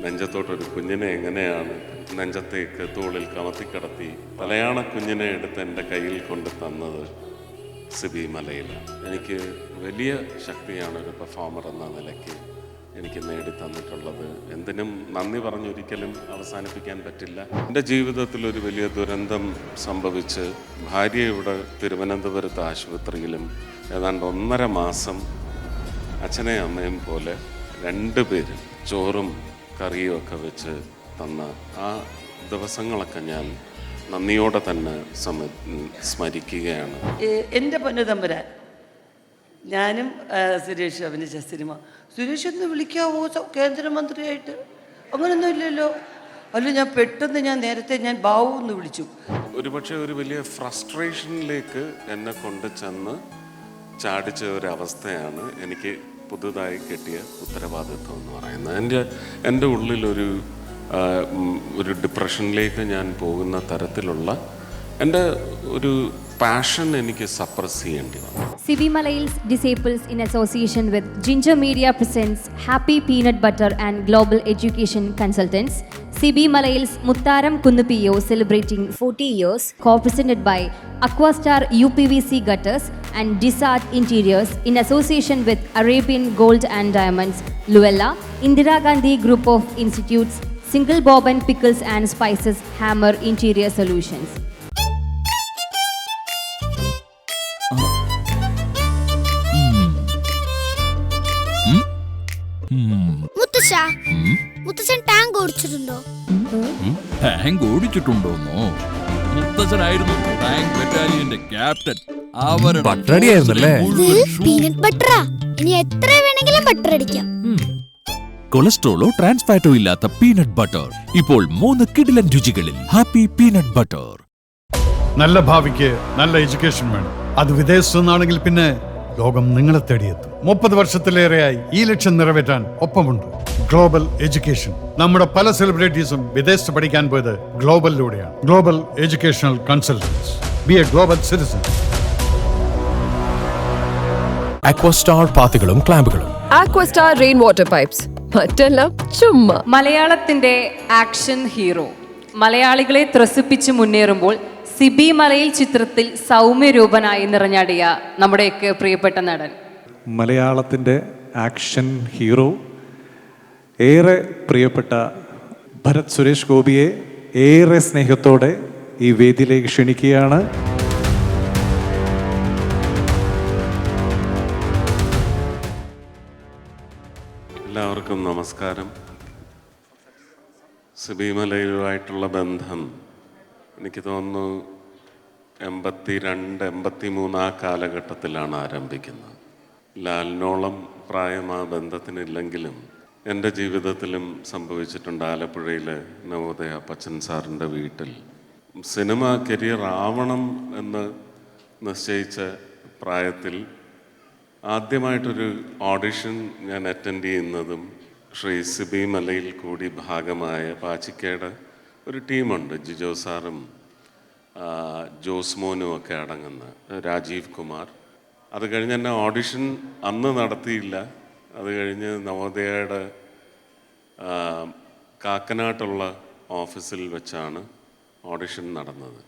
നെഞ്ചത്തോട്ടൊരു കുഞ്ഞിനെ എങ്ങനെയാണ് നെഞ്ചത്തേക്ക് തോളിൽ കമത്തിക്കിടത്തി തലയാണ കുഞ്ഞിനെ എടുത്ത് എൻ്റെ കയ്യിൽ കൊണ്ട് തന്നത് സിബി മലയിലാണ്. എനിക്ക് വലിയ ശക്തിയാണ് ഒരു പെർഫോമർ എന്ന നിലയ്ക്ക് എനിക്ക് നേടി തന്നിട്ടുള്ളത്. എന്തിനും നന്ദി പറഞ്ഞൊരിക്കലും അവസാനിപ്പിക്കാൻ പറ്റില്ല. എൻ്റെ ജീവിതത്തിൽ ഒരു വലിയ ദുരന്തം സംഭവിച്ച് ഭാര്യ ഇവിടെ തിരുവനന്തപുരത്ത് ആശുപത്രിയിലും ഏതാണ്ട് 1.5 മാസം അച്ഛനെയും അമ്മയും പോലെ 2 പേരും ചോറും കറിയും ഒക്കെ വെച്ച് തന്ന ആ ദിവസങ്ങളൊക്കെ ഞാൻ നന്ദിയോടെ തന്നെ സ്മരിക്കുകയാണ്. എൻ്റെ പൊന്നു തമ്പുരാൻ, ഞാനും സുരേഷ് അഭിനയിച്ച സിനിമ. സുരേഷ് ഒന്ന് വിളിക്കാവോ കേന്ദ്രമന്ത്രിയായിട്ട്? അങ്ങനെയൊന്നും ഇല്ലല്ലോ. അല്ല, ഞാൻ നേരത്തെ ബാവു എന്ന് വിളിച്ചു. ഒരുപക്ഷെ ഒരു വലിയ ഫ്രസ്ട്രേഷനിലേക്ക് എന്നെ കൊണ്ട് ചെന്ന് ചാടിച്ച ഒരവസ്ഥയാണ് എനിക്ക് പുതുതായി കിട്ടിയ ഉത്തരവാദിത്വം എന്ന് പറയുന്നത്. എൻ്റെ ഉള്ളിലൊരു ഡിപ്രഷനിലേക്ക് ഞാൻ പോകുന്ന തരത്തിലുള്ള എൻ്റെ ഒരു പാഷൻ എനിക്ക് സപ്രസ് ചെയ്യേണ്ടി വന്നു. Siby Malayil's Disciples in association with Ginger Media presents Happy Peanut Butter and Global Education Consultants. Siby Malayil's Mutharam കുന്നുപിയോ celebrating 40 years, co-presented by Aquastar UPVC Gutters and Disart Interiors in association with Arabian Gold and Diamonds, Luella, Indira Gandhi Group of Institutes, Single Bob and Pickles and Spices, Hammer Interior Solutions. മുത്തച്ഛൻ tank ഓടിച്ചിട്ടുണ്ടോ? Tank ഓടിച്ചിട്ടുണ്ടോന്നോ? മുത്തച്ഛനായിരുന്നു tank ബറ്റാലിയന്റെ captain. Peanut ബട്ടറാ. ഇനി എത്ര വേണമെങ്കിലും butter അടിക്കാം. കൊളസ്ട്രോളോ ട്രാൻസ്ഫാറ്റോ ഇല്ലാത്ത പീനട്ട് ബട്ടർ ഇപ്പോൾ 3 കിടിലൻ രുചികളിൽ. Happy peanut butter. നല്ല ഭാവിക്ക് നല്ല എഡ്യൂക്കേഷൻ വേണം. അത് വിദേശത്തു നിന്നാണെങ്കിൽ പിന്നെ ലോകം നിങ്ങളെ തേടിയെത്തും. 30 വർഷത്തിലേറെയായി ഈ ലക്ഷ്യം നിറവേറ്റാൻ ഒപ്പമുണ്ട് ഗ്ലോബൽ എഡ്യൂക്കേഷൻ. നമ്മുടെ പല സെലിബ്രിറ്റീസും വിദേശത്ത് പഠിക്കാൻ പോയത് ഗ്ലോബലിലൂടെയാണ്. Global educational consultants. Be a global citizen. Aquastar പാത്തികളും ക്ലാമ്പുകളും. Aquastar rain water pipes. മറ്റെല്ലാം ചുമ്മാ. മലയാളത്തിന്റെ ആക്ഷൻ ഹീറോ മലയാളികളെ ത്രസിപ്പിച്ച് മുന്നേറുമ്പോൾ സിബി മലയിൽ ചിത്രത്തിൽ സൗമ്യരൂപനായി നിറഞ്ഞാടിയ നമ്മുടെയൊക്കെ പ്രിയപ്പെട്ട നടൻ. മലയാളത്തിൻ്റെ ആക്ഷൻ ഹീറോ, ഏറെ പ്രിയപ്പെട്ട ഭരത് സുരേഷ് ഗോപിയെ ഏറെ സ്നേഹത്തോടെ ഈ വേദിയിലേക്ക് ക്ഷണിക്കുകയാണ്. എല്ലാവർക്കും നമസ്കാരം. സിബി മലയിലുമായിട്ടുള്ള ബന്ധം എനിക്ക് തോന്നുന്നു 82-83 ആ കാലഘട്ടത്തിലാണ് ആരംഭിക്കുന്നത്. ലാലിനോളം പ്രായം ആ ബന്ധത്തിനില്ലെങ്കിലും എൻ്റെ ജീവിതത്തിലും സംഭവിച്ചിട്ടുണ്ട്. ആലപ്പുഴയിലെ നവോദയ അപ്പച്ചൻ സാറിൻ്റെ വീട്ടിൽ സിനിമ കരിയർ ആവണം എന്ന് നിശ്ചയിച്ച പ്രായത്തിൽ ആദ്യമായിട്ടൊരു ഓഡിഷൻ ഞാൻ അറ്റൻഡ് ചെയ്യുന്നതും ശ്രീ സിബി മലയിൽ കൂടി ഭാഗമായ പാച്ചിക്കയുടെ ഒരു ടീമുണ്ട്. ജിജോ സാറും ജോസ്മോനും ഒക്കെ അടങ്ങുന്ന രാജീവ് കുമാർ. അത് കഴിഞ്ഞ് എന്നെ ഓഡിഷൻ അന്ന് നടത്തിയില്ല. അത് കഴിഞ്ഞ് നവോദയയുടെ കാക്കനാട്ടുള്ള ഓഫീസിൽ വെച്ചാണ് ഓഡിഷൻ നടന്നത്.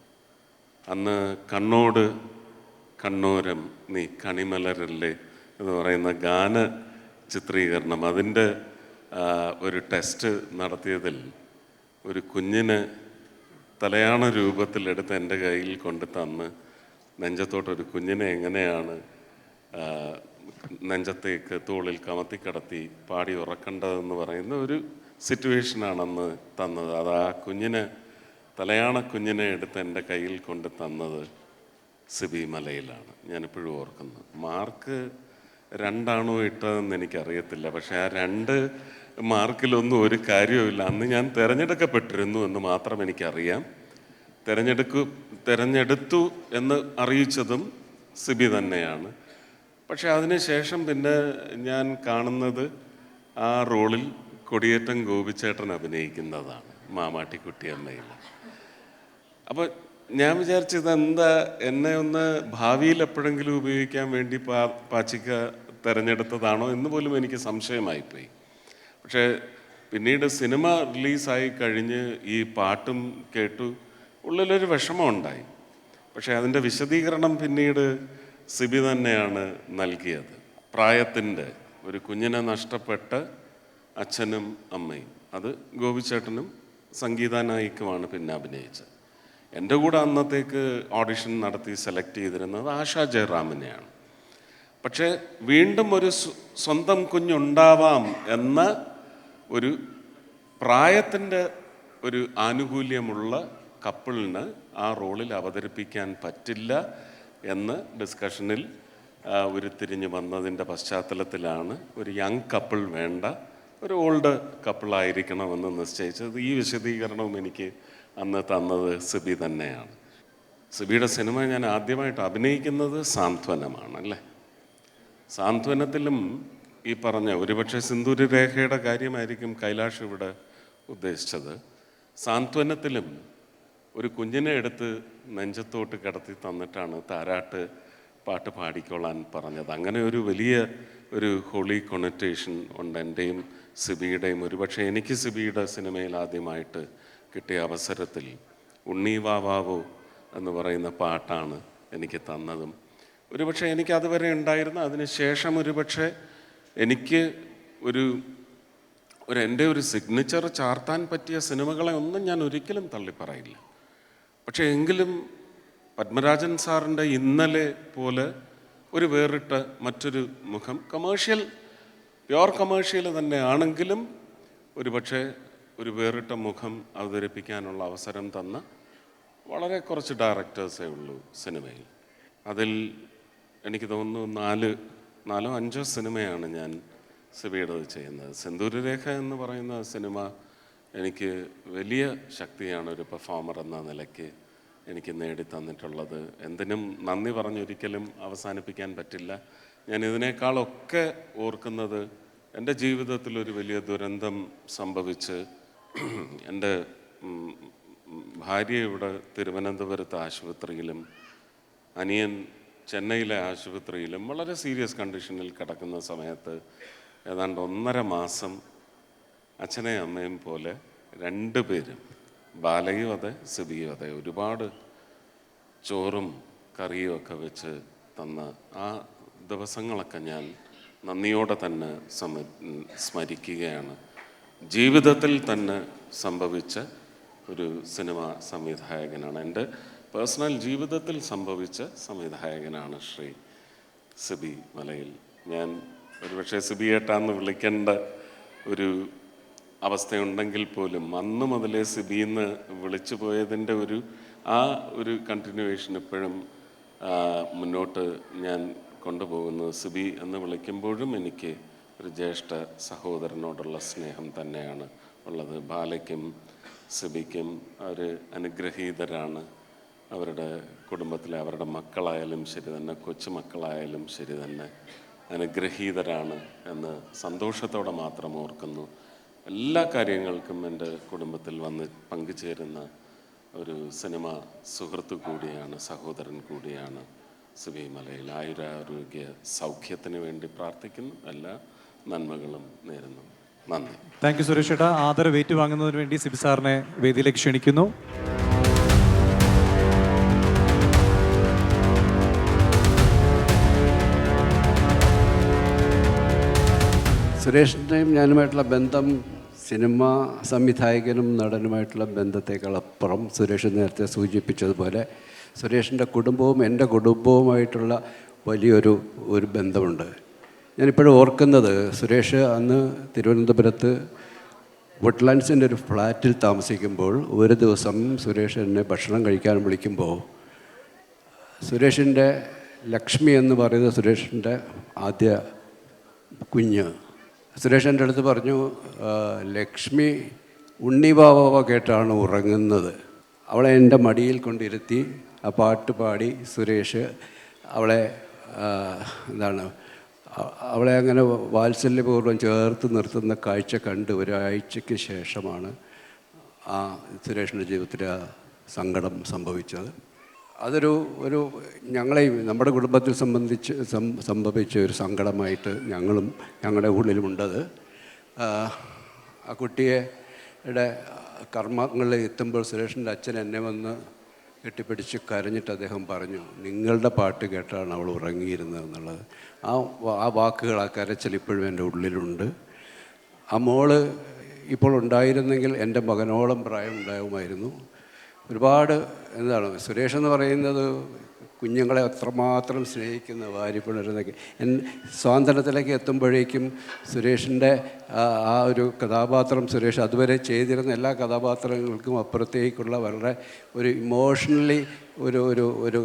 അന്ന് കണ്ണോട് കണ്ണോരം നീ കണിമലരല്ലേ എന്ന് പറയുന്ന ഗാന ചിത്രീകരണം, അതിൻ്റെ ഒരു ടെസ്റ്റ് നടത്തിയതിൽ ഒരു കുഞ്ഞിന് തലയാണ രൂപത്തിലെടുത്ത് എൻ്റെ കയ്യിൽ കൊണ്ട് തന്ന് നെഞ്ചത്തോട്ടൊരു കുഞ്ഞിനെ എങ്ങനെയാണ് നെഞ്ചത്തേക്ക് തോളിൽ കമത്തിക്കിടത്തി പാടി ഉറക്കേണ്ടതെന്ന് പറയുന്ന ഒരു സിറ്റുവേഷനാണ് അന്ന് തന്നത്. അത് ആ കുഞ്ഞിനെ തലയാണ കുഞ്ഞിനെ എടുത്ത് എൻ്റെ കയ്യിൽ കൊണ്ട് തന്നത് സിബി മലയിലാണ്. ഞാനിപ്പോഴും ഓർക്കുന്നു. മാർക്ക് 2 ആണോ ഇട്ടതെന്ന് എനിക്കറിയത്തില്ല. പക്ഷേ ആ 2 മാർക്കിലൊന്നും ഒരു കാര്യവുമില്ല. അന്ന് ഞാൻ തിരഞ്ഞെടുക്കപ്പെട്ടിരുന്നു എന്ന് മാത്രം എനിക്കറിയാം. തിരഞ്ഞെടുത്തു എന്ന് അറിയിച്ചതും സിബി തന്നെയാണ്. പക്ഷെ അതിനുശേഷം പിന്നെ ഞാൻ കാണുന്നത് ആ റോളിൽ കൊടിയേറ്റം ഗോപിച്ചേട്ടൻ അഭിനയിക്കുന്നതാണ്, മാമാട്ടിക്കുട്ടിയമ്മയിൽ. അപ്പോൾ ഞാൻ വിചാരിച്ചത് എന്താ, എന്നെ ഒന്ന് ഭാവിയിൽ എപ്പോഴെങ്കിലും ഉപയോഗിക്കാൻ വേണ്ടി പാച്ചിക്ക തിരഞ്ഞെടുത്തതാണോ എന്ന് പോലും എനിക്ക് സംശയമായിപ്പോയി. പക്ഷേ പിന്നീട് സിനിമ റിലീസായി കഴിഞ്ഞ് ഈ പാട്ടും കേട്ടു ഉള്ളിലൊരു വിഷമമുണ്ടായി. പക്ഷേ അതിൻ്റെ വിശദീകരണം പിന്നീട് സിബി തന്നെയാണ് നൽകിയത്. പ്രായത്തിൻ്റെ ഒരു കുഞ്ഞിനെ നഷ്ടപ്പെട്ട് അച്ഛനും അമ്മയും, അത് ഗോപിച്ചേട്ടനും സംഗീതാനായിക്കുമാണ് പിന്നെ അഭിനയിച്ചത്. എൻ്റെ കൂടെ അന്നത്തേക്ക് ഓഡിഷൻ നടത്തി സെലക്ട് ചെയ്തിരുന്നത് ആശാ ജയറാമിനെയാണ്. പക്ഷേ വീണ്ടും ഒരു സ്വന്തം കുഞ്ഞുണ്ടാവാം എന്ന ഒരു പ്രായത്തിൻ്റെ ഒരു ആനുകൂല്യമുള്ള കപ്പിളിന് ആ റോളിൽ അവതരിപ്പിക്കാൻ പറ്റില്ല എന്ന് ഡിസ്കഷനിൽ ഉരുത്തിരിഞ്ഞ് വന്നതിൻ്റെ പശ്ചാത്തലത്തിലാണ് ഒരു യങ് കപ്പിൾ വേണ്ട, ഒരു ഓൾഡ് കപ്പിളായിരിക്കണമെന്ന് നിശ്ചയിച്ചത്. ഈ വിശദീകരണവും എനിക്ക് അന്ന് തന്നത് സിബി തന്നെയാണ്. സിബിയുടെ സിനിമ ഞാൻ ആദ്യമായിട്ട് അഭിനയിക്കുന്നത് സാന്ത്വനമാണ് അല്ലേ. സാന്ത്വനത്തിലും ഈ പറഞ്ഞ ഒരുപക്ഷെ സിന്ദൂരരേഖയുടെ കാര്യമായിരിക്കും കൈലാഷ് ഇവിടെ ഉദ്ദേശിച്ചത്. സാന്ത്വനത്തിലും ഒരു കുഞ്ഞിനെ എടുത്ത് നെഞ്ചത്തോട്ട് കിടത്തി തന്നിട്ടാണ് താരാട്ട് പാട്ട് പാടിക്കൊള്ളാൻ പറഞ്ഞത്. അങ്ങനെ ഒരു വലിയ ഒരു ഹോളി കൊണറ്റേഷൻ ഉണ്ട് എൻ്റെയും സിബിയുടെയും. ഒരുപക്ഷെ എനിക്ക് സിബിയുടെ സിനിമയിൽ ആദ്യമായിട്ട് കിട്ടിയ അവസരത്തിൽ ഉണ്ണി വാവാവോ എന്ന് പറയുന്ന പാട്ടാണ് എനിക്ക് തന്നതും. ഒരുപക്ഷെ എനിക്ക് അതുവരെ ഉണ്ടായിരുന്ന, അതിനുശേഷം ഒരുപക്ഷെ എനിക്ക് ഒരു എൻ്റെ ഒരു സിഗ്നേച്ചർ ചാർത്താൻ പറ്റിയ സിനിമകളെ ഒന്നും ഞാൻ ഒരിക്കലും തള്ളിപ്പറയില്ല. പക്ഷേ എങ്കിലും പത്മരാജൻ സാറിൻ്റെ ഇന്നലെ പോലെ ഒരു വേറിട്ട മറ്റൊരു മുഖം, കമേഴ്ഷ്യൽ, പ്യോർ കമേഴ്ഷ്യൽ തന്നെ ആണെങ്കിലും ഒരുപക്ഷെ ഒരു വേറിട്ട മുഖം അവതരിപ്പിക്കാനുള്ള അവസരം തന്ന വളരെ കുറച്ച് ഡയറക്ടേഴ്സേ ഉള്ളൂ സിനിമയിൽ. അതിൽ എനിക്ക് തോന്നുന്നു 4-5 സിനിമയാണ് ഞാൻ സിബിയുടേത് ചെയ്യുന്നത്. സിന്ദൂരരേഖ എന്ന് പറയുന്ന സിനിമ എനിക്ക് വലിയ ശക്തിയാണ് ഒരു പെർഫോമർ എന്ന നിലയ്ക്ക് എനിക്ക് നേടിത്തന്നിട്ടുള്ളത്. എന്തിനും നന്ദി പറഞ്ഞൊരിക്കലും അവസാനിപ്പിക്കാൻ പറ്റില്ല. ഞാൻ ഇതിനേക്കാളൊക്കെ ഓർക്കുന്നത് എൻ്റെ ജീവിതത്തിലൊരു വലിയ ദുരന്തം സംഭവിച്ച് എൻ്റെ ഭാര്യ ഇവിടെ തിരുവനന്തപുരത്ത് ആശുപത്രിയിലും അനിയൻ ചെന്നൈയിലെ ആശുപത്രിയിലും വളരെ സീരിയസ് കണ്ടീഷനിൽ കിടക്കുന്ന സമയത്ത് ഏതാണ്ട് 1.5 മാസം അച്ഛനെയും അമ്മയും പോലെ 2 പേരും, ബാലയും അതെ സിബിയും അതെ, ഒരുപാട് ചോറും കറിയും ഒക്കെ വെച്ച് തന്ന ആ ദിവസങ്ങളൊക്കെ ഞാൻ നന്ദിയോടെ തന്നെ സ്മരിക്കുകയാണ്. ജീവിതത്തിൽ തന്നെ സംഭവിച്ച ഒരു സിനിമാ സംവിധായകനാണ്, എൻ്റെ പേഴ്സണൽ ജീവിതത്തിൽ സംഭവിച്ച സംവിധായകനാണ് ശ്രീ സിബി മലയിൽ. ഞാൻ ഒരുപക്ഷെ സിബി ഏട്ടാന്ന് വിളിക്കേണ്ട ഒരു അവസ്ഥയുണ്ടെങ്കിൽ പോലും അന്ന് മുതലേ സിബിന്ന് വിളിച്ചു പോയതിൻ്റെ ആ ഒരു കണ്ടിന്യൂവേഷൻ ഇപ്പോഴും മുന്നോട്ട് ഞാൻ കൊണ്ടുപോകുന്നത്. സിബി എന്ന് വിളിക്കുമ്പോഴും എനിക്ക് ഒരു ജ്യേഷ്ഠ സഹോദരനോടുള്ള സ്നേഹം തന്നെയാണ് ഉള്ളത്. ബാലയ്ക്കും സിബിക്കും അവർ അനുഗ്രഹീതരാണ്. അവരുടെ കുടുംബത്തിലെ അവരുടെ മക്കളായാലും ശരി തന്നെ, കൊച്ചുമക്കളായാലും ശരി തന്നെ അനുഗ്രഹീതരാണ് എന്ന് സന്തോഷത്തോടെ മാത്രം ഓർക്കുന്നു. എല്ലാ കാര്യങ്ങൾക്കും എൻ്റെ കുടുംബത്തിൽ വന്ന് പങ്കുചേരുന്ന ഒരു സിനിമ സുഹൃത്തു കൂടിയാണ്, സഹോദരൻ കൂടിയാണ് സിബി മലയിൽ. ആയുരാരോഗ്യ സൗഖ്യത്തിന് വേണ്ടി പ്രാർത്ഥിക്കുന്നു. എല്ലാ നന്മകളും നേരുന്നു. നന്ദി. താങ്ക് യു സുരേഷ് ഏട്ടാ. ആദരവ് ഏറ്റുവാങ്ങുന്നതിന് വേണ്ടി സിബി സാറിനെ വേദിയിലേക്ക് ക്ഷണിക്കുന്നു. സുരേഷിൻ്റെയും ഞാനുമായിട്ടുള്ള ബന്ധം സിനിമ സംവിധായകനും നടനുമായിട്ടുള്ള ബന്ധത്തെക്കാളപ്പുറം സുരേഷ് നേരത്തെ സൂചിപ്പിച്ചതുപോലെ സുരേഷിൻ്റെ കുടുംബവും എൻ്റെ കുടുംബവുമായിട്ടുള്ള വലിയൊരു ബന്ധമുണ്ട്. ഞാനിപ്പോഴും ഓർക്കുന്നത്, സുരേഷ് അന്ന് തിരുവനന്തപുരത്ത് വുഡ്ലാൻഡ്സിൻ്റെ ഒരു ഫ്ലാറ്റിൽ താമസിക്കുമ്പോൾ ഒരു ദിവസം സുരേഷ് എന്നെ ഭക്ഷണം കഴിക്കാൻ വിളിക്കുമ്പോൾ സുരേഷിൻ്റെ ലക്ഷ്മി എന്ന് പറയുന്നത് സുരേഷിൻ്റെ ആദ്യ കുഞ്ഞ്. സുരേഷ് എൻ്റെ അടുത്ത് പറഞ്ഞു, ലക്ഷ്മി ഉണ്ണിവാവ കേട്ടാണ് ഉറങ്ങുന്നത്. അവളെ എൻ്റെ മടിയിൽ കൊണ്ടിരുത്തി ആ പാട്ട് പാടി സുരേഷ് അവളെ അങ്ങനെ വാത്സല്യപൂർവ്വം ചേർത്ത് നിർത്തുന്ന കാഴ്ച കണ്ട് ഒരാഴ്ചയ്ക്ക് ശേഷമാണ് ആ സുരേഷിൻ്റെ ജീവിതത്തിൽ ആ സങ്കടം സംഭവിച്ചത്. അതൊരു ഞങ്ങളെയും നമ്മുടെ കുടുംബത്തിൽ സംഭവിച്ച ഒരു സങ്കടമായിട്ട് ഞങ്ങളുടെ ഉള്ളിലുമുണ്ടത്. ആ കുട്ടിയുടെ കർമ്മങ്ങളിൽ എത്തുമ്പോൾ സുരേഷിൻ്റെ അച്ഛൻ എന്നെ വന്ന് കെട്ടിപ്പിടിച്ച് കരഞ്ഞിട്ട് അദ്ദേഹം പറഞ്ഞു, നിങ്ങളുടെ പാട്ട് കേട്ടാണ് അവൾ ഉറങ്ങിയിരുന്നത് എന്നുള്ളത്. ആ വാക്കുകൾ, ആ കരച്ചിൽ ഇപ്പോഴും എൻ്റെ ഉള്ളിലുണ്ട്. ആ മോള് ഇപ്പോൾ ഉണ്ടായിരുന്നെങ്കിൽ എൻ്റെ മകനോളം പ്രായം ഉണ്ടാകുമായിരുന്നു. ഒരുപാട് സുരേഷ് എന്ന് പറയുന്നത് കുഞ്ഞുങ്ങളെ അത്രമാത്രം സ്നേഹിക്കുന്ന വാരിപ്പുണരുന്നൊക്കെ. സ്വാതന്ത്ര്യത്തിലേക്ക് എത്തുമ്പോഴേക്കും സുരേഷിൻ്റെ ആ ഒരു കഥാപാത്രം, സുരേഷ് അതുവരെ ചെയ്തിരുന്ന എല്ലാ കഥാപാത്രങ്ങൾക്കും അപ്പുറത്തേക്കുള്ള വളരെ ഒരു ഇമോഷണലി ഒരു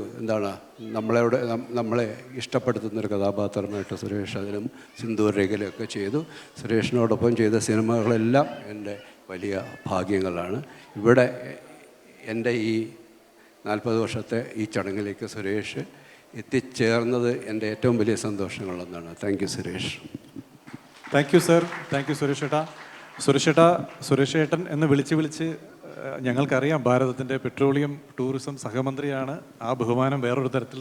നമ്മളെ ഇഷ്ടപ്പെടുത്തുന്നൊരു കഥാപാത്രമായിട്ട് സുരേഷ് അതിലും സിന്ദൂർ രേഖയിലൊക്കെ ചെയ്തു. സുരേഷിനോടൊപ്പം ചെയ്ത സിനിമകളെല്ലാം എൻ്റെ വലിയ ഭാഗ്യങ്ങളാണ്. ഇവിടെ എൻ്റെ ഈ 40 വർഷത്തെ ഈ ചടങ്ങിലേക്ക് സുരേഷ് എത്തിച്ചേർന്നത് എൻ്റെ ഏറ്റവും വലിയ സന്തോഷങ്ങളൊന്നാണ്. Thank you Suresh. Thank you sir. Thank you Suresh ഏട്ടാ. സുരേഷ് ഏട്ടൻ എന്ന് വിളിച്ച് ഞങ്ങൾക്കറിയാം ഭാരതത്തിൻ്റെ പെട്രോളിയം ടൂറിസം സഹമന്ത്രിയാണ്. ആ ബഹുമാനം വേറൊരു തരത്തിൽ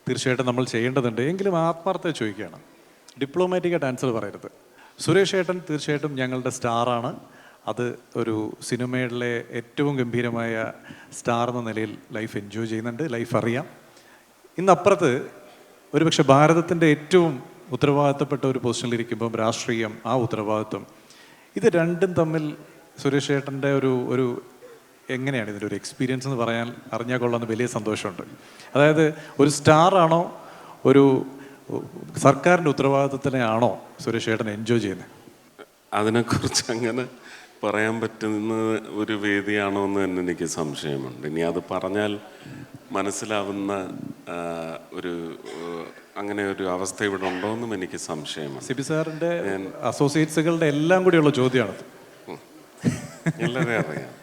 തീർച്ചയായിട്ടും നമ്മൾ ചെയ്യേണ്ടതുണ്ട്. എങ്കിലും ആത്മാർത്ഥത ചോദിക്കുകയാണ്, ഡിപ്ലോമാറ്റിക്കായിട്ട് ആൻസർ പറയരുത്. സുരേഷ് ഏട്ടൻ തീർച്ചയായിട്ടും ഞങ്ങളുടെ സ്റ്റാറാണ്. അത് ഒരു സിനിമയിലെ ഏറ്റവും ഗംഭീരമായ സ്റ്റാർ എന്ന നിലയിൽ ലൈഫ് എൻജോയ് ചെയ്യുന്നുണ്ട്, ലൈഫ് അറിയാം. ഇന്നപ്പുറത്ത് ഒരുപക്ഷെ ഭാരതത്തിൻ്റെ ഏറ്റവും ഉത്തരവാദിത്തപ്പെട്ട ഒരു പൊസിഷനിലിരിക്കുമ്പം രാഷ്ട്രീയം, ആ ഉത്തരവാദിത്വം, ഇത് രണ്ടും തമ്മിൽ സുരേഷ് ഏട്ടൻ്റെ ഒരു എങ്ങനെയാണ് ഇതിൻ്റെ ഒരു എക്സ്പീരിയൻസ് എന്ന് പറയാൻ അറിഞ്ഞാൽ കൊള്ളാമെന്ന് വലിയ സന്തോഷമുണ്ട്. അതായത് ഒരു സ്റ്റാറാണോ ഒരു സർക്കാരിൻ്റെ ഉത്തരവാദിത്വത്തിനെയാണോ സുരേഷ് ഏട്ടൻ എൻജോയ് ചെയ്യുന്നത്? അതിനെക്കുറിച്ച് അങ്ങനെ പറയാൻ പറ്റുന്ന ഒരു വേദിയാണോ എന്ന് തന്നെ എനിക്ക് സംശയമുണ്ട്. ഇനി അത് പറഞ്ഞാൽ മനസ്സിലാവുന്ന അങ്ങനെ ഒരു അവസ്ഥ ഇവിടെ ഉണ്ടോ എന്നും എനിക്ക് സംശയമാണ്. സിബി സാറിൻ്റെ അസോസിയേറ്റ്സുകളുടെ എല്ലാം കൂടിയുള്ള ചോദ്യമാണത്. എല്ലാവരെ അറിയാം.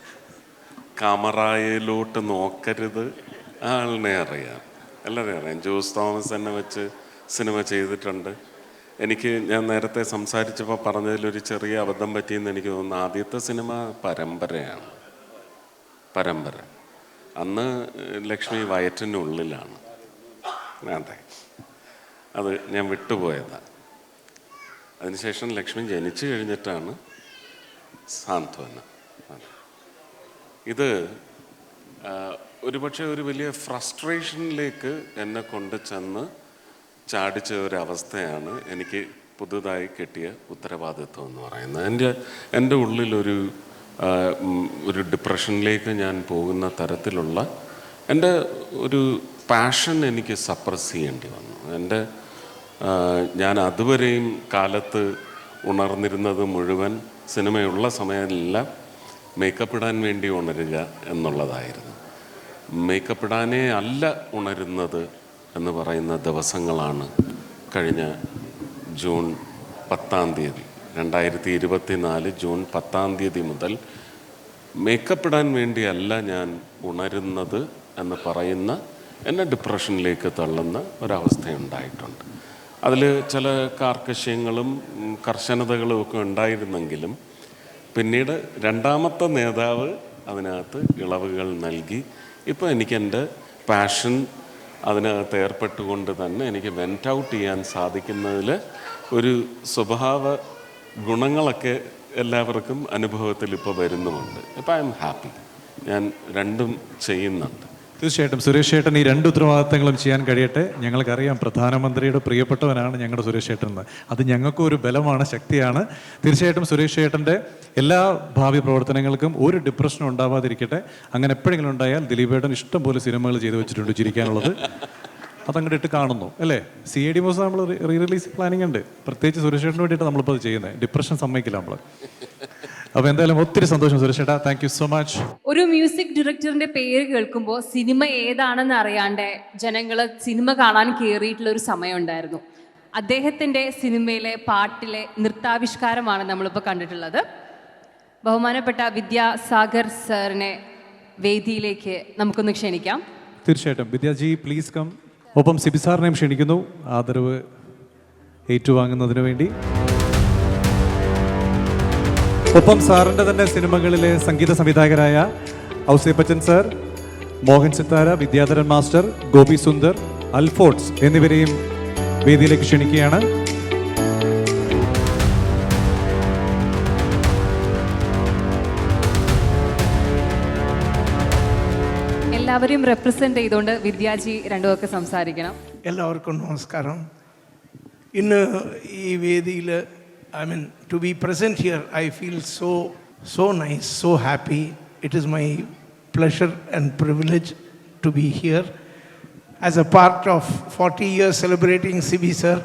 കാമറായിലോട്ട് നോക്കരുത് ആളിനെ അറിയാം, എല്ലാവരെയും അറിയാം. ജോസ് തോമസ് എന്നെ വെച്ച് സിനിമ ചെയ്തിട്ടുണ്ട്. ഞാൻ നേരത്തെ സംസാരിച്ചപ്പോൾ പറഞ്ഞതിലൊരു ചെറിയ അബദ്ധം പറ്റിയെന്ന് എനിക്ക് തോന്നുന്നു. ആദ്യത്തെ സിനിമ പരമ്പരയാണ്. അന്ന് ലക്ഷ്മി വയറ്റിനുള്ളിലാണ്. അതെ, അത് ഞാൻ വിട്ടുപോയതാണ്. അതിനുശേഷം ലക്ഷ്മി ജനിച്ചു കഴിഞ്ഞിട്ടാണ് സാന്ത്വന. ഇത് ഒരുപക്ഷെ ഒരു വലിയ ഫ്രസ്ട്രേഷനിലേക്ക് എന്നെ കൊണ്ട് ചെന്ന് ചാടിച്ച ഒരവസ്ഥയാണ് എനിക്ക് പുതുതായി കിട്ടിയ ഉത്തരവാദിത്വം എന്ന് പറയുന്നത്. എൻ്റെ ഉള്ളിലൊരു ഡിപ്രഷനിലേക്ക് ഞാൻ പോകുന്ന തരത്തിലുള്ള എൻ്റെ ഒരു പാഷൻ എനിക്ക് സപ്രസ് ചെയ്യേണ്ടി വന്നു. ഞാൻ അതുവരെയും കാലത്ത് ഉണർന്നിരുന്നത് മുഴുവൻ സിനിമയുള്ള സമയമെല്ലാം മേക്കപ്പ് ഇടാൻ വേണ്ടി ഉണരുക എന്നുള്ളതായിരുന്നു. മേക്കപ്പ് ഇടാനേ അല്ല ഉണരുന്നത് എന്ന് പറയുന്ന ദിവസങ്ങളാണ് കഴിഞ്ഞ ജൂൺ 10-ാം തീയതി 2024 ജൂൺ 10-ാം തീയതി മുതൽ മേക്കപ്പ് ഇടാൻ വേണ്ടിയല്ല ഞാൻ ഉണരുന്നത് എന്ന് പറയുന്ന എന്നെ ഡിപ്രഷനിലേക്ക് തള്ളുന്ന ഒരവസ്ഥയുണ്ടായിട്ടുണ്ട്. അതിൽ ചില കാർക്കശ്യങ്ങളും കർശനതകളും ഒക്കെ ഉണ്ടായിരുന്നെങ്കിലും പിന്നീട് രണ്ടാമത്തെ നേതാവ് അതിനകത്ത് ഇളവുകൾ നൽകി. ഇപ്പോൾ എനിക്കെൻ്റെ പാഷൻ അതിനകത്ത് ഏർപ്പെട്ടുകൊണ്ട് തന്നെ എനിക്ക് വെൻറ്റ് ഔട്ട് ചെയ്യാൻ സാധിക്കുന്നതിൽ ഒരു സ്വഭാവ ഗുണങ്ങളൊക്കെ എല്ലാവർക്കും അനുഭവത്തിൽ ഇപ്പോൾ വരുന്നുമുണ്ട്. ഇപ്പോൾ ഐ എം ഹാപ്പി. ഞാൻ രണ്ടും ചെയ്യുന്നുണ്ട്. തീർച്ചയായിട്ടും സുരേഷ് ഏട്ടൻ ഈ രണ്ട് ഉത്തരവാദിത്തങ്ങളും ചെയ്യാൻ കഴിയട്ടെ. ഞങ്ങൾക്കറിയാം പ്രധാനമന്ത്രിയുടെ പ്രിയപ്പെട്ടവനാണ് ഞങ്ങളുടെ സുരേഷ് ഏട്ടൻ എന്ന്. അത് ഞങ്ങൾക്കും ഒരു ബലമാണ്, ശക്തിയാണ്. തീർച്ചയായിട്ടും സുരേഷ് ഏട്ടൻ്റെ എല്ലാ ഭാവി പ്രവർത്തനങ്ങൾക്കും ഒരു ഡിപ്രഷനും ഉണ്ടാവാതിരിക്കട്ടെ. അങ്ങനെ എപ്പോഴെങ്കിലും ഉണ്ടായാൽ ദിലീപേട്ടൻ ഇഷ്ടംപോലെ സിനിമകൾ ചെയ്തു വെച്ചിട്ടുണ്ട് ചിരിക്കാനുള്ളത്. അതങ്ങോട്ട് ഇട്ട് കാണുന്നു അല്ലേ? CID മോസ് നമ്മൾ റിലീസ് പ്ലാനിങ് ഉണ്ട്. പ്രത്യേകിച്ച് സുരേഷ് ഏട്ടന് വേണ്ടിയിട്ട് നമ്മളിപ്പോൾ അത് ചെയ്യുന്നത്. ഡിപ്രഷൻ സമ്മതിക്കില്ല നമ്മൾ. അപ്പോൾ എന്തായാലും ഒത്തിരി സന്തോഷം സുരേഷ് ഏട്ടാ. Thank you so much. ഒരു മ്യൂസിക് ഡയറക്ടറിന്റെ പേര് കേൾക്കുമ്പോൾ സിനിമ ഏതാണെന്ന് അറിയാണ്ട് ജനങ്ങൾ സിനിമ കാണാൻ കയറിയിട്ടുള്ള ഒരു സമയം ഉണ്ടായിരുന്നു. അദ്ദേഹത്തിൻ്റെ സിനിമയിലെ പാട്ടിലെ നൃത്താവിഷ്കാരമാണ് നമ്മളിപ്പോൾ കണ്ടിട്ടുള്ളത്. ബഹുമാനപ്പെട്ട വിദ്യാസാഗർ സാറിനെ വേദിയിലേക്ക് നമുക്കൊന്ന് ക്ഷണിക്കാം. തീർച്ചയായിട്ടും വിദ്യാജി പ്ലീസ് കം. ഒപ്പം സിബി സാറിനെയും ക്ഷണിക്കുന്നു ആദരവ് ഏറ്റുവാങ്ങുന്നതിന് വേണ്ടി. ഒപ്പം സാറിൻ്റെ തന്നെ സിനിമകളിലെ സംഗീത സംവിധായകരായ ഔസേപ്പച്ചൻ സാർ, മോഹൻ സിത്താര, വിദ്യാധരൻ മാസ്റ്റർ, ഗോപി സുന്ദർ, അൽഫോൺസ് എന്നിവരെയും വേദിയിലേക്ക് ക്ഷണിക്കുകയാണ്. എല്ലാവരെയും റെപ്രസെൻ്റ് ചെയ്തുകൊണ്ട് വിദ്യാജി രണ്ടുമൊക്കെ സംസാരിക്കണം. എല്ലാവർക്കും നമസ്കാരം. ഇന്ന് ഈ വേദിയിൽ to be present here, I feel so nice, so happy. It is my pleasure and privilege to be here as a part of 40 years celebrating CB sir.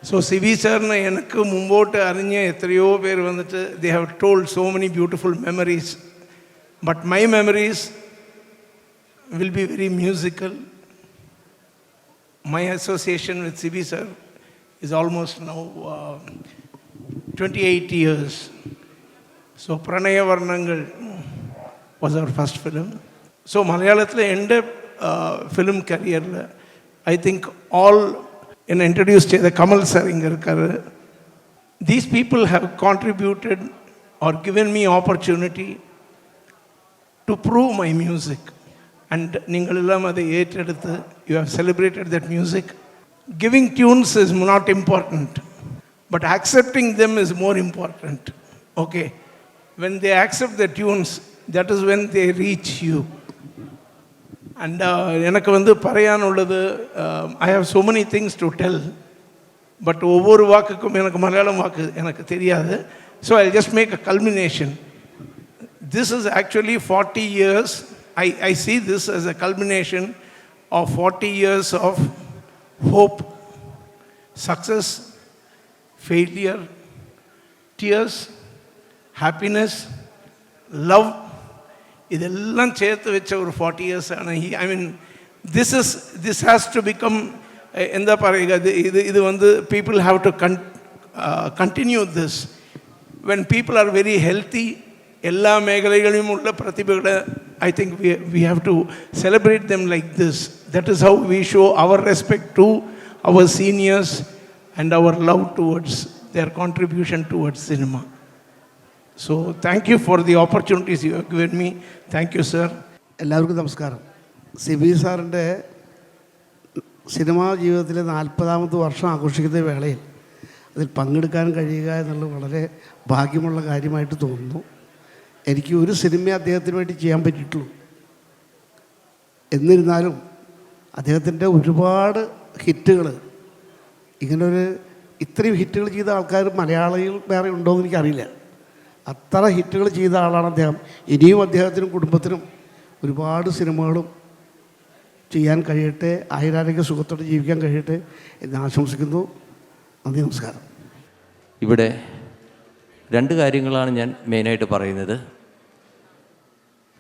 So CB sir ne enakku mumbottu arinja ethriyo per vanittu they have told so many beautiful memories, but my memories will be very musical. My association with CB sir is almost now 28 years. So Pranaya Varnangal was our first film. So Malayalathile ende film career I think all introduced the Kamal sir inga irukkaru. These people have contributed or given me opportunity to prove my music, and ningal ellam adu etreduthu you have celebrated that music. Giving tunes is not important, but accepting them is more important. Okay, when they accept the tunes, that is when they reach you. And எனக்கு வந்து பறையானுள்ளது I have so many things to tell, but ஒவ்வொரு வாக்குக்கும் எனக்கு மலையாளம் வாக்கு எனக்கு தெரியாது. So I'll just make a culmination. This is actually 40 years. I see this as a culmination of 40 years of hope, success, failure, tears, happiness, love. ഇതെല്ലാം ചേർത്ത് വെച്ച ഒരു 40 years ആണ്. I mean, this has to become എന്താ പറയുക, ഇത് വന്ന് people have to continue this. When people are very healthy, എല്ലാ മേഖലകളിലുമുള്ള പ്രതിഭകളെ I think we have to celebrate them like this. That is how we show our respect to our seniors and our love towards their contribution towards cinema. So thank you for the opportunities you have given me. Thank you, sir. എല്ലാവർക്കും നമസ്കാരം. സിബി സാറിൻ്റെ cinema ജീവിതത്തിലെ 40ാമത്തെ വർഷം ആഘോഷിക്കുന്ന വേളയിൽ അതിൽ പങ്കെടുക്കാൻ കഴിയുക എന്നുള്ളത് വളരെ ഭാഗ്യമുള്ള കാര്യമായിട്ട് തോന്നുന്നു. എനിക്ക് ഒരു സിനിമ അദ്ദേഹത്തിന് വേണ്ടി ചെയ്യാൻ പറ്റിയിട്ടുള്ളൂ. എന്നിരുന്നാലും അദ്ദേഹത്തിൻ്റെ ഒരുപാട് ഹിറ്റുകൾ, ഇങ്ങനൊരു ഇത്രയും ഹിറ്റുകൾ ചെയ്ത ആൾക്കാർ മലയാളികൾ വേറെ ഉണ്ടോ എന്ന് എനിക്കറിയില്ല. അത്ര ഹിറ്റുകൾ ചെയ്ത ആളാണ് അദ്ദേഹം. ഇനിയും അദ്ദേഹത്തിനും കുടുംബത്തിനും ഒരുപാട് സിനിമകളും ചെയ്യാൻ കഴിയട്ടെ, ആയുരാരോഗ്യ സുഖത്തോടെ ജീവിക്കാൻ കഴിയട്ടെ എന്ന് ആശംസിക്കുന്നു. നന്ദി, നമസ്കാരം. ഇവിടെ രണ്ട് കാര്യങ്ങളാണ് ഞാൻ മെയിനായിട്ട് പറയുന്നത്.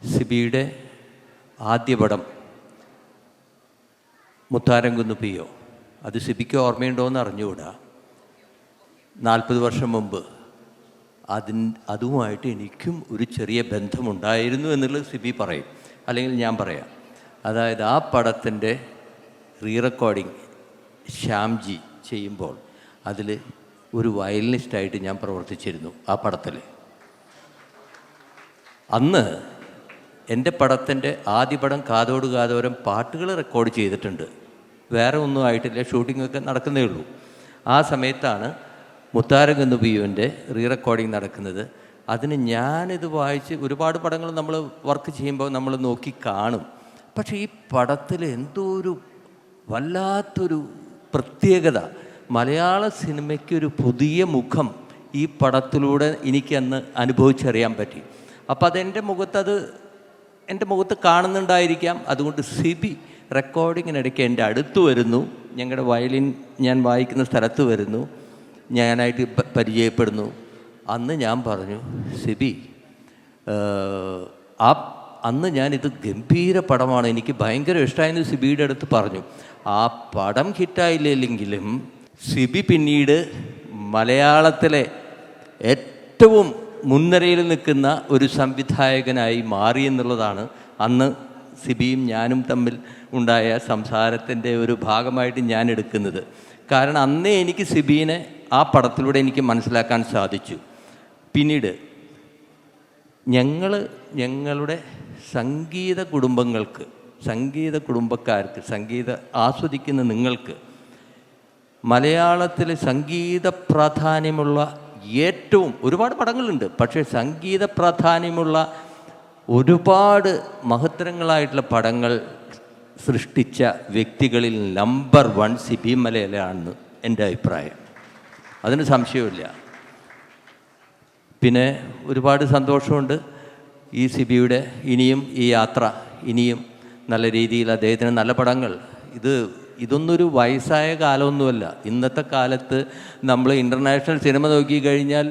സിബിയുടെ ആദ്യ പടം മുത്താരം കുന്നുപിയോ, അത് സിബിക്ക് ഓർമ്മയുണ്ടോയെന്ന് അറിഞ്ഞുകൂടാ. 40 വർഷം മുമ്പ് അതുമായിട്ട് എനിക്കും ഒരു ചെറിയ ബന്ധമുണ്ടായിരുന്നു എന്നുള്ളത് സിബി പറയും, അല്ലെങ്കിൽ ഞാൻ പറയാം. അതായത് ആ പടത്തിൻ്റെ റീറെക്കോർഡിങ് ശ്യാംജി ചെയ്യുമ്പോൾ അതിൽ ഒരു വയലിനിസ്റ്റായിട്ട് ഞാൻ പ്രവർത്തിച്ചിരുന്നു ആ പടത്തിൽ. അന്ന് എൻ്റെ പടത്തിൻ്റെ ആദ്യ പടം കാതോട് കാതോരം പാട്ടുകൾ റെക്കോർഡ് ചെയ്തിട്ടുണ്ട്, വേറെ ഒന്നും ആയിട്ടില്ല, ഷൂട്ടിങ്ങൊക്കെ നടക്കുന്നേ ഉള്ളൂ. ആ സമയത്താണ് മുത്താരം കുന്നുപിയുവിൻ്റെ റീറെക്കോർഡിങ് നടക്കുന്നത്. അതിന് ഞാനിത് വായിച്ച് ഒരുപാട് പടങ്ങൾ നമ്മൾ വർക്ക് ചെയ്യുമ്പോൾ നമ്മൾ നോക്കി കാണും. പക്ഷേ ഈ പടത്തിൽ എന്തോ ഒരു വല്ലാത്തൊരു പ്രത്യേകത, മലയാള സിനിമയ്ക്കൊരു പുതിയ മുഖം ഈ പടത്തിലൂടെ എനിക്കന്ന് അനുഭവിച്ചറിയാൻ പറ്റി. അപ്പോൾ അതെൻ്റെ മുഖത്ത് കാണുന്നുണ്ടായിരിക്കാം. അതുകൊണ്ട് സിബി റെക്കോർഡിങ്ങിനിടയ്ക്ക് എൻ്റെ അടുത്ത് വരുന്നു, ഞങ്ങളുടെ വയലിൻ ഞാൻ വായിക്കുന്ന സ്ഥലത്ത് വരുന്നു, ഞാനായിട്ട് പരിചയപ്പെടുന്നു. അന്ന് ഞാൻ പറഞ്ഞു, സിബി അന്ന് ഞാനിത് ഗംഭീര പടമാണ്, എനിക്ക് ഭയങ്കര ഇഷ്ടമായെന്ന് സിബിയുടെ അടുത്ത് പറഞ്ഞു. ആ പടം ഹിറ്റായില്ലെങ്കിലും സിബി പിന്നീട് മലയാളത്തിലെ ഏറ്റവും മുൻനിരയിൽ നിൽക്കുന്ന ഒരു സംവിധായകനായി മാറി എന്നുള്ളതാണ് അന്ന് സിബിയും ഞാനും തമ്മിൽ ഉണ്ടായ സംസാരത്തിൻ്റെ ഒരു ഭാഗമായിട്ട് ഞാൻ എടുക്കുന്നത്. കാരണം അന്നേ എനിക്ക് സിബീനെ ആ പടത്തിലൂടെ എനിക്ക് മനസ്സിലാക്കാൻ സാധിച്ചു. പിന്നീട് ഞങ്ങളുടെ സംഗീത കുടുംബക്കാർക്ക്, സംഗീത ആസ്വദിക്കുന്ന നിങ്ങൾക്ക് മലയാളത്തിലെ സംഗീത പ്രാധാന്യമുള്ള ഏറ്റവും ഒരുപാട് പടങ്ങളുണ്ട്, പക്ഷേ സംഗീത പ്രാധാന്യമുള്ള ഒരുപാട് മഹത്തരങ്ങളായിട്ടുള്ള പടങ്ങൾ സൃഷ്ടിച്ച വ്യക്തികളിൽ നമ്പർ 1 സിബി മലയിലാണെന്ന് എൻ്റെ അഭിപ്രായം. അതിന് സംശയമില്ല. പിന്നെ ഒരുപാട് സന്തോഷമുണ്ട് ഈ സിബിയുടെ ഇനിയും ഈ യാത്ര ഇനിയും നല്ല രീതിയിൽ അദ്ദേഹത്തിന് നല്ല പടങ്ങൾ. ഇതൊന്നൊരു വയസ്സായ കാലമൊന്നുമല്ല. ഇന്നത്തെ കാലത്ത് നമ്മൾ ഇൻ്റർനാഷണൽ സിനിമ നോക്കിക്കഴിഞ്ഞാൽ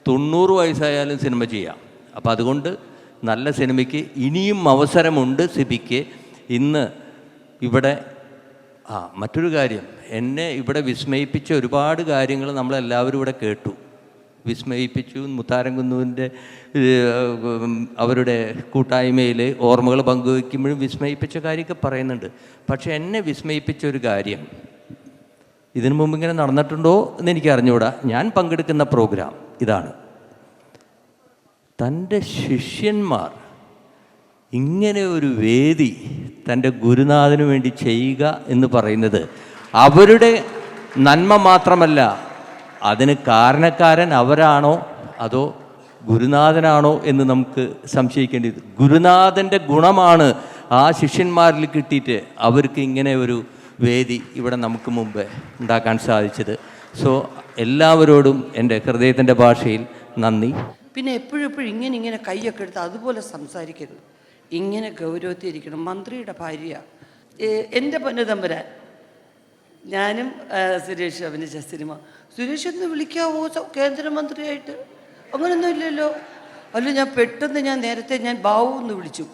90 വയസ്സായാലും സിനിമ ചെയ്യാം. അപ്പോൾ അതുകൊണ്ട് നല്ല സിനിമയ്ക്ക് ഇനിയും അവസരമുണ്ട് സിബിക്ക്. ഇന്ന് ഇവിടെ മറ്റൊരു കാര്യം, എന്നെ ഇവിടെ വിസ്മയിപ്പിച്ച ഒരുപാട് കാര്യങ്ങൾ നമ്മളെല്ലാവരും ഇവിടെ കേട്ടു, വിസ്മയിപ്പിച്ചു. മുത്താരം കുന്നുവിൻ്റെ അവരുടെ കൂട്ടായ്മയിൽ ഓർമ്മകൾ പങ്കുവയ്ക്കുമ്പോഴും വിസ്മയിപ്പിച്ച കാര്യമൊക്കെ പറയുന്നുണ്ട്. പക്ഷേ എന്നെ വിസ്മയിപ്പിച്ച ഒരു കാര്യം, ഇതിനു മുമ്പ് ഇങ്ങനെ നടന്നിട്ടുണ്ടോ എന്ന് എനിക്ക് അറിഞ്ഞുകൂടാ. ഞാൻ പങ്കെടുക്കുന്ന പ്രോഗ്രാം ഇതാണ്. തൻ്റെ ശിഷ്യന്മാർ ഇങ്ങനെ ഒരു വേദി തൻ്റെ ഗുരുനാഥന് വേണ്ടി ചെയ്യുക എന്ന് പറയുന്നത് അവരുടെ നന്മ മാത്രമല്ല, അതിന് കാരണക്കാരൻ അവരാണോ അതോ ഗുരുനാഥനാണോ എന്ന് നമുക്ക് സംശയിക്കേണ്ടത്. ഗുരുനാഥൻ്റെ ഗുണമാണ് ആ ശിഷ്യന്മാരിൽ കിട്ടിയിട്ട് അവർക്ക് ഇങ്ങനെ ഒരു വേദി ഇവിടെ നമുക്ക് മുമ്പ് ഉണ്ടാക്കാൻ സാധിച്ചത്. സോ എല്ലാവരോടും എൻ്റെ ഹൃദയത്തിൻ്റെ ഭാഷയിൽ നന്ദി. പിന്നെ എപ്പോഴും ഇങ്ങനെ കൈയൊക്കെ എടുത്ത് അതുപോലെ സംസാരിക്കരുത്, ഇങ്ങനെ ഗൗരവത്തിരിക്കണം. മന്ത്രിയുടെ ഭാര്യ, എൻ്റെ പൊന്നുതമ്പുരാൻ, ഞാനും സുരേഷ് അഭിനയിച്ച സിനിമ. സുരേഷ് എന്ന് വിളിക്കാവോ കേന്ദ്രമന്ത്രിയായിട്ട്? അങ്ങനൊന്നും ഇല്ലല്ലോ. അല്ല, ഞാൻ പെട്ടെന്ന് നേരത്തെ ബാബു എന്ന് വിളിച്ചു.